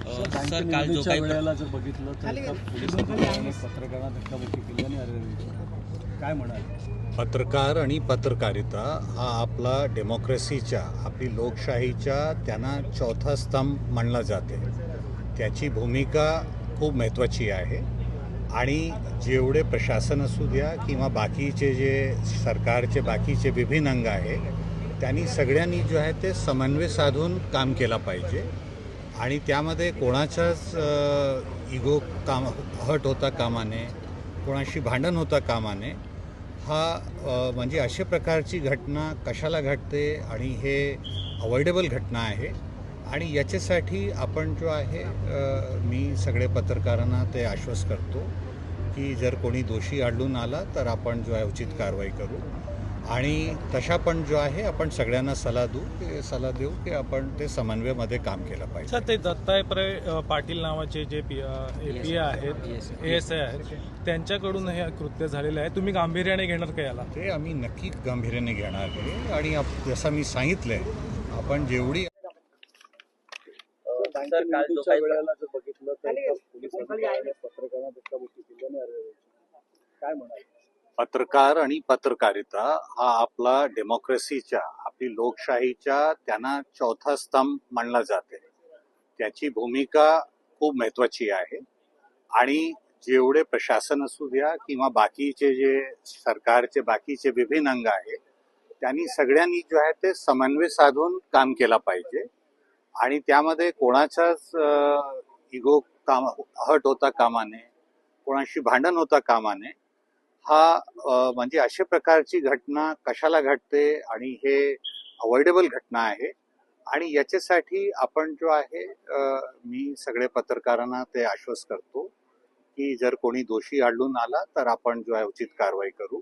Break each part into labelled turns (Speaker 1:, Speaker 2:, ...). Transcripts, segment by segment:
Speaker 1: Sir काल जो काही
Speaker 2: वेळेला जर बघितलं तर पोलिसांनी पत्रकारांना धक्काबुक्की केली आणि अरे काय म्हणाल?
Speaker 3: पत्रकार आणि पत्रकारिता हा आपला डेमोक्रेसीच्या, आपली लोकशाहीच्या त्यांना चौथा स्तंभ मानला जाते. त्याची भूमिका खूप महत्त्वाची आहे आणि जेवढे प्रशासन असू द्या किंवा बाकीचे जे सरकारचे बाकीचे विभिन्न अंग आहे त्यांनी सगळ्यांनी जो आहे ते समन्वय साधून काम केला पाहिजे आणि त्यामध्ये कोणाचाच इगो हट होता कामा नये, कोणाशी भांडण होता कामा नये. म्हणजे अशा प्रकारची घटना कशाला घडते आणि हे अवॉइडेबल घटना आहे आणि याच्यासाठी आपण जो आहे मी सगळे पत्रकारांना ते आश्वस्त करतो की जर कोणी दोषी आढळून आला तर आपण जो आहे उचित कारवाई करू आणि तशा पण जो आहे आपण सगळ्यांना सल्ला देऊ की आपण ते समन्वयामध्ये काम केलं पाहिजे.
Speaker 4: सर, ते दत्तात्रय पाटील नावाचे जे API आहेत, ASI आहेत, त्यांच्याकडून हे कृत्य झालेलं आहे. तुम्ही गांभीर्याने घेणार का याला?
Speaker 3: ते आम्ही नक्की गांभीर्याने घेणार आहे आणि जसं मी सांगितलंय आपण जेवढी
Speaker 2: वेळेला जर बघितलं तर पोलिसांनी पत्रकारांना धक्काबुक्की केली आणि अरे काय म्हणाल?
Speaker 3: पत्रकार आणि पत्रकारिता हा आपला डेमोक्रेसीच्या, आपली लोकशाहीच्या त्यांना चौथा स्तंभ मानला जाते. त्याची भूमिका खूप महत्त्वाची आहे आणि जेवढे प्रशासन असू द्या किंवा बाकीचे जे सरकारचे बाकीचे विभिन्न अंग आहे त्यांनी सगळ्यांनी जो आहे ते समन्वय साधून काम केला पाहिजे आणि त्यामध्ये कोणाचाच इगो हट होता कामा नये, कोणाशी भांडण होता कामा नये. म्हणजे अशा प्रकारची घटना कशाला घडते आणि हे अवॉइडेबल घटना आहे आणि याच्यासाठी आपण जो आहे मी सगळे पत्रकारांना ते आश्वस्त करतो की जर कोणी दोषी आढळून आला तर आपण जो आहे उचित कारवाई करू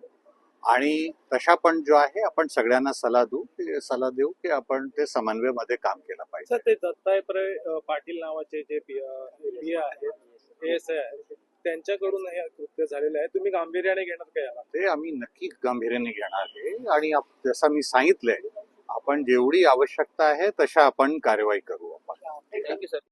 Speaker 3: आणि तशा पण जो आहे आपण सगळ्यांना सल्ला देऊ की आपण ते समन्वयामध्ये काम केलं पाहिजे.
Speaker 4: सर, ते दत्तात्रय पाटील नावाचे जे API आहेत, ASI आहेत, त्यांच्याकडून हे कृत्य झालेलं आहे. तुम्ही गांभीर्याने घेणार का याला?
Speaker 3: ते आम्ही नक्की गांभीर्याने घेणार आहे आणि जसं मी सांगितलंय आपण जेवढी आवश्यकता आहे तशा आपण कारवाई करू.
Speaker 1: Thank you sir.